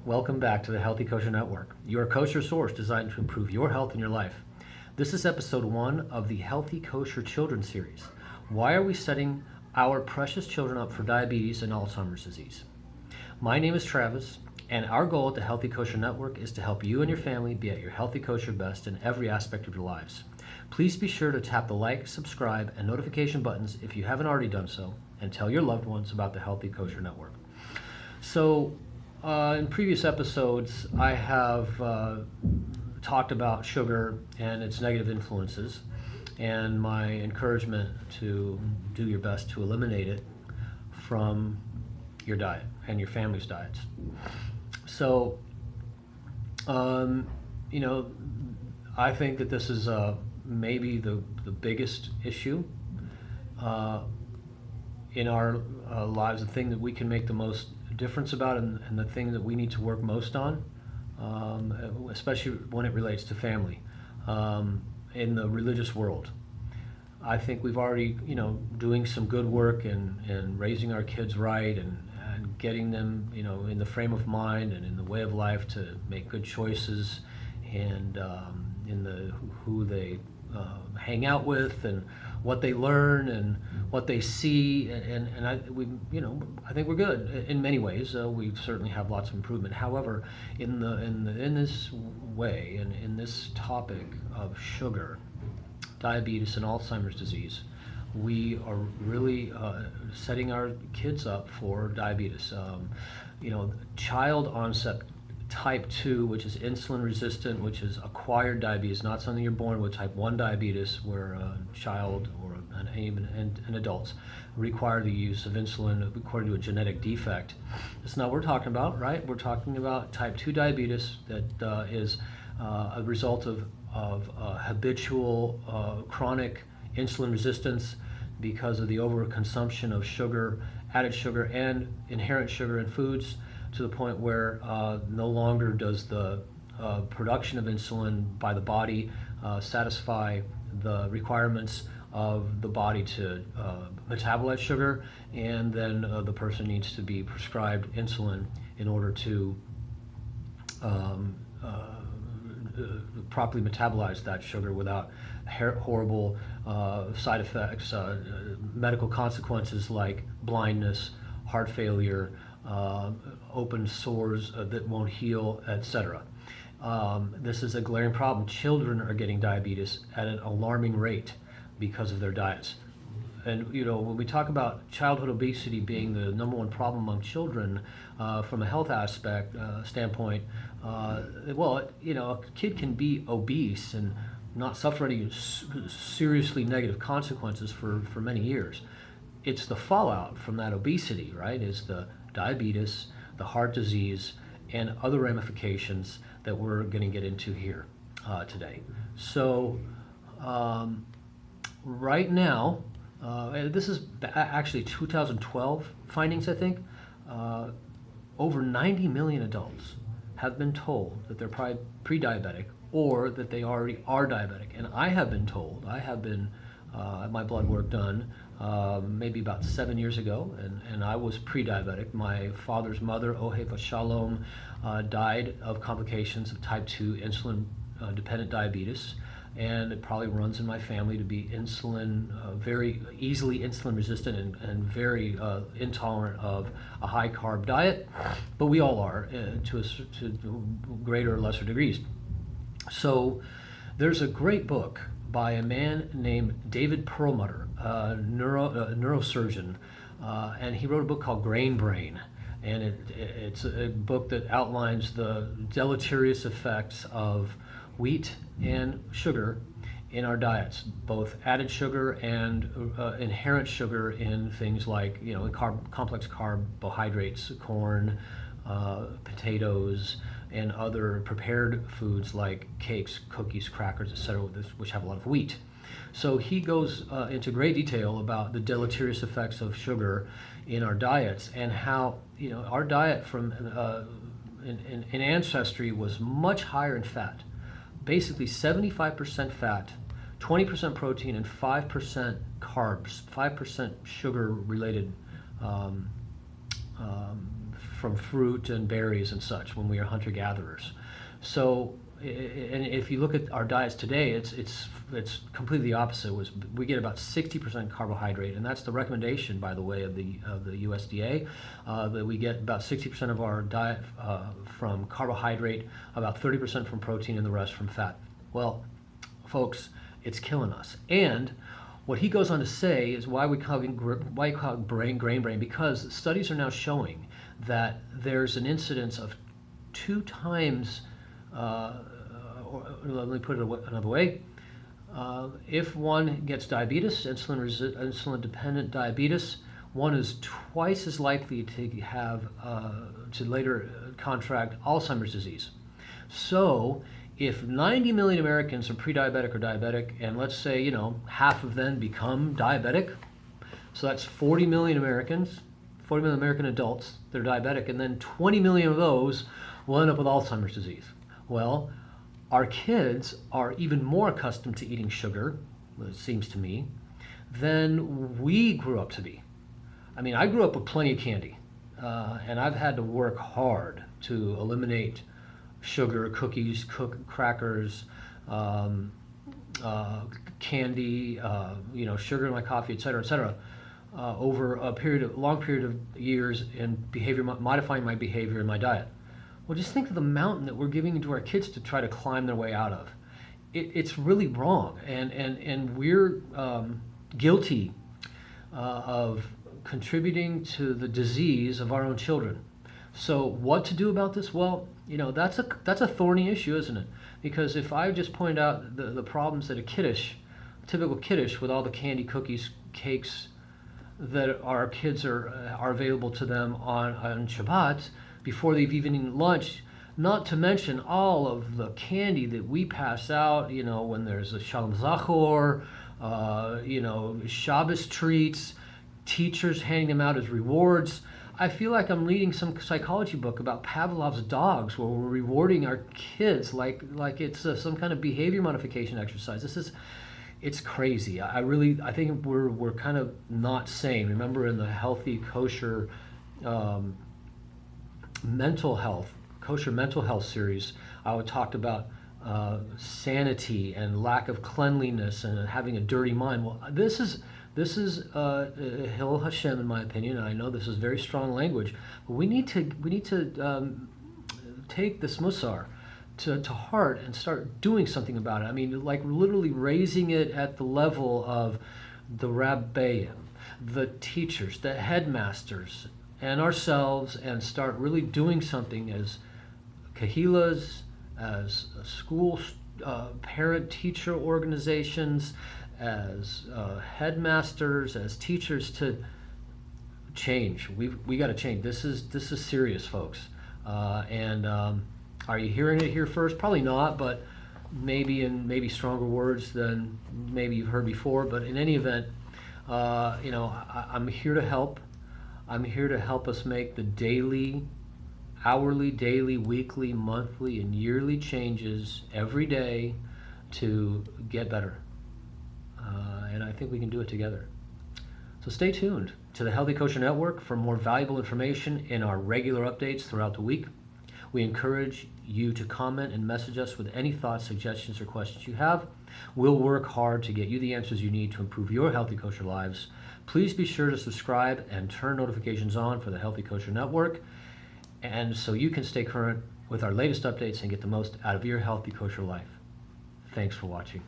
Welcome back to the Healthy Kosher Network, your kosher source designed to improve your health and your life. This is episode 1 of the Healthy Kosher Children series. Why are we setting our precious children up for diabetes and Alzheimer's disease? My name is Travis, and our goal at the Healthy Kosher Network is to help you and your family be at your healthy kosher best in every aspect of your lives. Please be sure to tap the like, subscribe, and notification buttons if you haven't already done so, and tell your loved ones about the Healthy Kosher Network. So, in previous episodes, I have talked about sugar and its negative influences, and my encouragement to do your best to eliminate it from your diet and your family's diets. So, I think that this is maybe the biggest issue in our lives, the thing that we can make the most difference about, and the thing that we need to work most on, especially when it relates to family in the religious world. I think we've already, doing some good work in raising our kids right and getting them, in the frame of mind and in the way of life to make good choices, and in who they hang out with and what they learn and what they see, and I think we're good in many ways. We certainly have lots of improvement. However, in this way and in this topic of sugar, diabetes, and Alzheimer's disease, we are really setting our kids up for diabetes. Child onset type 2, which is insulin resistant, which is acquired diabetes, not something you're born with. Type 1 diabetes, where a child or an adults require the use of insulin according to a genetic defect. That's not what we're talking about, right? We're talking about type 2 diabetes that is a result of habitual chronic insulin resistance because of the overconsumption of sugar, added sugar, and inherent sugar in foods, to the point where no longer does the production of insulin by the body satisfy the requirements of the body to metabolize sugar, and then the person needs to be prescribed insulin in order to properly metabolize that sugar without horrible side effects, medical consequences like blindness, heart failure, open sores that won't heal, etc. This is a glaring problem. Children are getting diabetes at an alarming rate because of their diets. And when we talk about childhood obesity being the number one problem among children, from a health standpoint, a kid can be obese and not suffer any seriously negative consequences for many years. It's the fallout from that obesity, right, is the diabetes, the heart disease, and other ramifications that we're going to get into here today. So right now, this is actually 2012 findings, I think, over 90 million adults have been told that they're pre-diabetic or that they already are diabetic. And I have been told, my blood work done maybe about 7 years ago, and I was pre-diabetic. My father's mother, Oheva Shalom, died of complications of type 2 insulin-dependent diabetes, and it probably runs in my family to be very easily insulin resistant and very intolerant of a high carb diet, but we all are to greater or lesser degrees. So there's a great book by a man named David Perlmutter, a neurosurgeon, and he wrote a book called Grain Brain, and it's a book that outlines the deleterious effects of wheat and sugar in our diets, both added sugar and inherent sugar in things like complex carbohydrates, corn, potatoes, and other prepared foods like cakes, cookies, crackers, etc., which have a lot of wheat. So he goes into great detail about the deleterious effects of sugar in our diets, and how our diet from in ancestry was much higher in fat. Basically 75% fat, 20% protein, and 5% carbs, 5% sugar-related from fruit and berries and such when we are hunter-gatherers. So, and if you look at our diets today, it's completely the opposite. We get about 60% carbohydrate, and that's the recommendation, by the way, of the USDA, that we get about 60% of our diet from carbohydrate, about 30% from protein, and the rest from fat. Well, folks, it's killing us. And what he goes on to say is why we call it grain brain, because studies are now showing that there's an incidence of 2 times, or let me put it another way, if one gets diabetes, insulin-dependent diabetes, one is twice as likely to have to later contract Alzheimer's disease. So if 90 million Americans are pre-diabetic or diabetic, and let's say, half of them become diabetic, so that's 40 million Americans, 40 million American adults that are diabetic, and then 20 million of those will end up with Alzheimer's disease. Well, our kids are even more accustomed to eating sugar, it seems to me, than we grew up to be. I mean, I grew up with plenty of candy, and I've had to work hard to eliminate sugar, cookies, crackers, candy, sugar in my coffee, et cetera, over a long period of years, and modifying my behavior and my diet. Well, just think of the mountain that we're giving to our kids to try to climb their way out of. It's really wrong, and we're guilty of contributing to the disease of our own children. So what to do about this? Well, that's a thorny issue, isn't it? Because if I just point out the problems that typical kiddush with all the candy, cookies, cakes that our kids are available to them on Shabbat before they've even eaten lunch, not to mention all of the candy that we pass out, when there's a Shalom Zachor, Shabbos treats, teachers handing them out as rewards. I feel like I'm reading some psychology book about Pavlov's dogs, where we're rewarding our kids like it's some kind of behavior modification exercise. It's crazy. I think we're kind of not sane. Remember, in the healthy kosher mental health series, I talked about sanity and lack of cleanliness and having a dirty mind. Well, this is Hillul Hashem, in my opinion, and I know this is very strong language, but we need to take this musar to heart and start doing something about it. I mean, like literally raising it at the level of the Rabbeim, the teachers, the headmasters, and ourselves, and start really doing something as kahilas, as school parent-teacher organizations, as headmasters, as teachers, to change. We got to change. This is serious, folks. Are you hearing it here first? Probably not, but maybe stronger words than maybe you've heard before. But in any event, I'm here to help. I'm here to help us make the daily, hourly, daily, weekly, monthly, and yearly changes every day to get better. And I think we can do it together. So stay tuned to the Healthy Kosher Network for more valuable information in our regular updates throughout the week. We encourage you to comment and message us with any thoughts, suggestions, or questions you have. We'll work hard to get you the answers you need to improve your healthy kosher lives. Please be sure to subscribe and turn notifications on for the Healthy Kosher Network, and so you can stay current with our latest updates and get the most out of your healthy kosher life. Thanks for watching.